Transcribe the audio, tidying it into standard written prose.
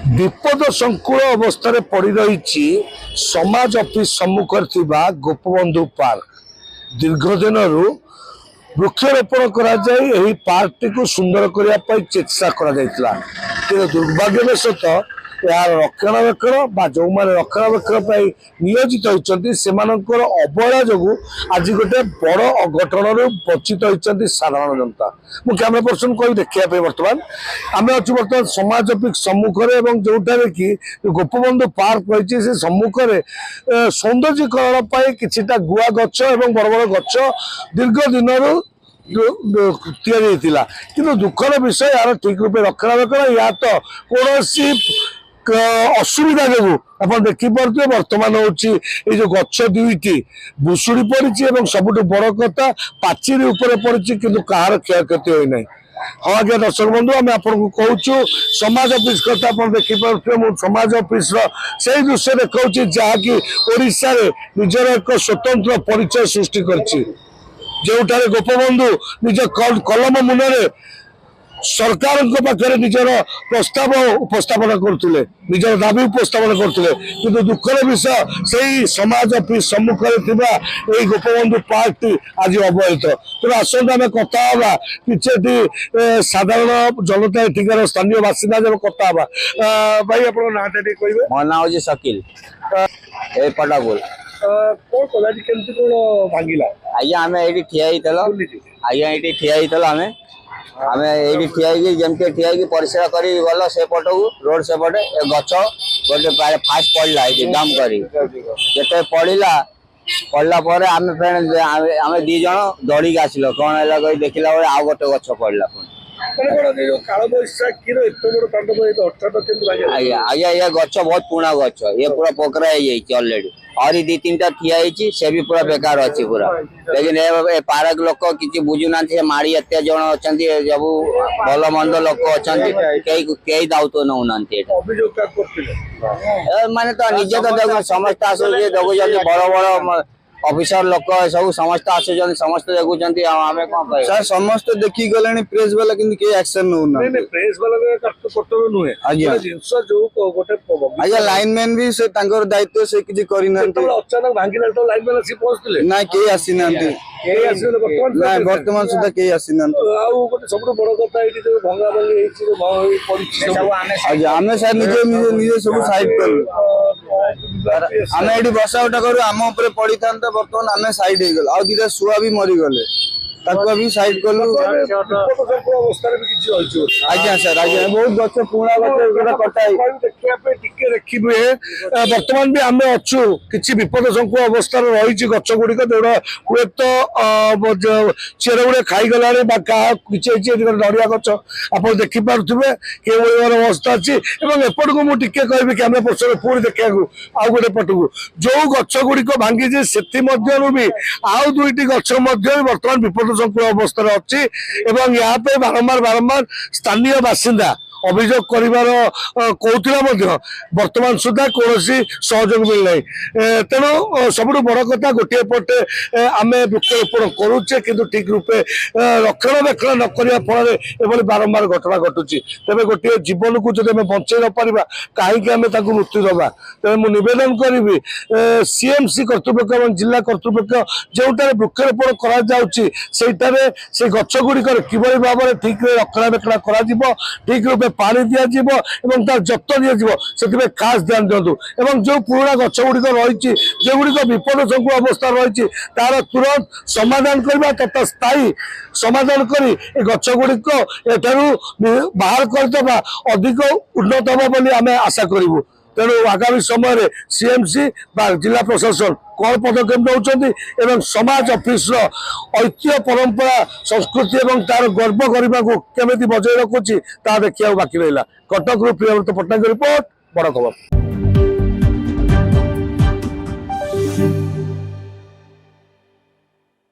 विपद संकुल अवस्था पड़ रही समाज ऑफिस सम्मुख गोपबंधु पार्क दीर्घ दिन वृक्षारोपण कर पार्क टी सुंदर करने चेष्टा कर दुर्भाग्यवशत यार रक्षणाबेक्षण जो मैंने रक्षणाबेक्षण नियोजित होती अवहेला जो आज गोटे बड़ अघटन वंचित होती साधारण जनता। मु कैमरा पर्सन कह देखा बर्तमान आम अच्छे बर्तमान समाज ऑफिस सम्मुखें जो कि गोपबंधु पार्क रही से सम्मुखें सौंदर्यीकरण कि गुआ गछ और बड़ बड़ गछ दीर्घ दिन कि दुखर विषय यार ठीक रूप रक्षणाबेक्षण या तो कौन असुविधा जो आप देखिपे बर्तमान हूँ जो गछ दुईटी भुशुड़ी पड़ी सबुठ बड़ कथा पाचेरी उपर पड़ी कि कहार क्षयक्षति होना। हाँ आज्ञा दर्शक बंधु आम आपको कहूँ समाज ऑफिस कथा आप देखिपे समाज ऑफिस से दृश्य देखा जहाँकि ओडिशा रे निजर एक स्वतंत्र परिचय सृष्टि कर गोपबंधु निज कलम मुନରେ सरकार पाखे निजर प्रस्ताव उपस्थापन करुले निजर दाबी उपस्थापन करुले कि दुखर विषय से समाज ऑफिस सम्मुखें गोपबंधु पार्क टी आज अवहेलित। तेज आसत आम कथा कि साधारण जनता एठिकार स्थानीय बासिंदा जब कथा भाई आप नाटा कहे मो ना हूँ शकील पटापुर कौन कला केमती कौन भांगिला आज्ञा आम ये ठिया आज्ञा ये ठिया आम आम ये ठिया जमती ठिया परिश्रा कर गल से पट को रोड से पटे गच गोटे फास्ट पड़ा दाम कर पड़ा पड़ापर आम आम दीज दौड़ी आसिल कौन है कही देखला बेले आउ गोटे गच पड़ा आज्ञा ये गच बहुत पुणा गच ये पूरा पोखरा ऑलरेडी और दी तीन टा ठिया से भी पूरा बेकार अच्छी पूरा लेकिन ए पार्क लोक किसी बुझुना माड़ी एत जन अच्छा सब भल मंद लोक अच्छा कई दायित्व नौना माने तो निजे तो देख समस्त आस देखुं बड़ बड़ ऑफिसर लोक सब समस्त आसुचन समस्त देखुं आम कौन सर समस्त देखी गले प्रेस वाला कि एक्शन नौना प्रेस वाला कर्तव्य नुहे आज्ञा जो गोटे आज्ञा लाइनमैन भी से तांकर दायित्व से किछि करिना अचानक भांगिला तो लाइनमैन आसी पहुंचले ना के आसीना ना वर्तमान सुधा के आसीना सब बड़ कथा ये जो भंगा भंगी आज्ञा आमे सर निजे निजे निजे सब साइड कर आमे एडी बसा उठा करू आम ऊपर पड़ी था बर्तमान आमे साइड हो गल आ दीटा शुआ भी मरी गले ताको भी साइड करलु अवस्था भी किछि होइछो। आज्ञा सर आज्ञा बहुत गछ पुणा गछ कटा देखिया पे टिके देखिबे वर्तमान भी आमे अछु किछि विपद संकुल अवस्था रही गछ गुड़िक जोड़ा हुए तो चेर गुड़े खाई गलानी का किछि नड़िया गछ आप देखिपे कि अवस्था अच्छी एपट को मुझे कहबी कैमरा पर्सन पुणी देखा आउ गोटे पट को जो गछ गुड़िक भांगी से भी आउ दुईटी गछ बर्तमान विपद संकुल अवस्था अच्छी यहाँ पे बारंबार स्थानीय बासिंदा अभियोग कर बर्तमान सुधा कौन सहयोग मिलना तेणु सब बड़ कथा गोटे पटे आम वृक्षरोपण करुचे कि ठीक रूपे रक्षणाबेक्षण न फल एभली बारंबार घटना घटुची तेज गोटे जीवन को जब बचे न पार कहीं आम मृत्यु दबा तेज मुझे नवेदन करी सीएमसी कर्तृपक्ष और जिला कर्तृपक्ष जोटार वृक्षरोपण कर गछ गुड़िकर किभली भाव में ठीक रक्षणाबेक्षण कर ठीक रूपे पानी दिज्व और तार जत्न दिज्व खास ध्यान दिंतु और जो पुराना गछ गुड़िक रही जो गुड़िक विपद संकुल अवस्था रही तार तुरंत समाधान करवा तथा स्थायी समाधान कर गछ गुड़िक एठारू बाहर करदे अधिक उन्नत हम बोली आम आशा करूँ। तेणु आगामी समय सीएमसी जिला प्रशासन कौन पदक्षेप नौकरी समाज ऑफिस ऐतिह्य परंपरा संस्कृति और तार गर्व करने को केमी बजाय रखुची ता देखा बाकी रहा। कटक प्रियव्रत पट्टनायक रिपोर्ट बड़ खबर।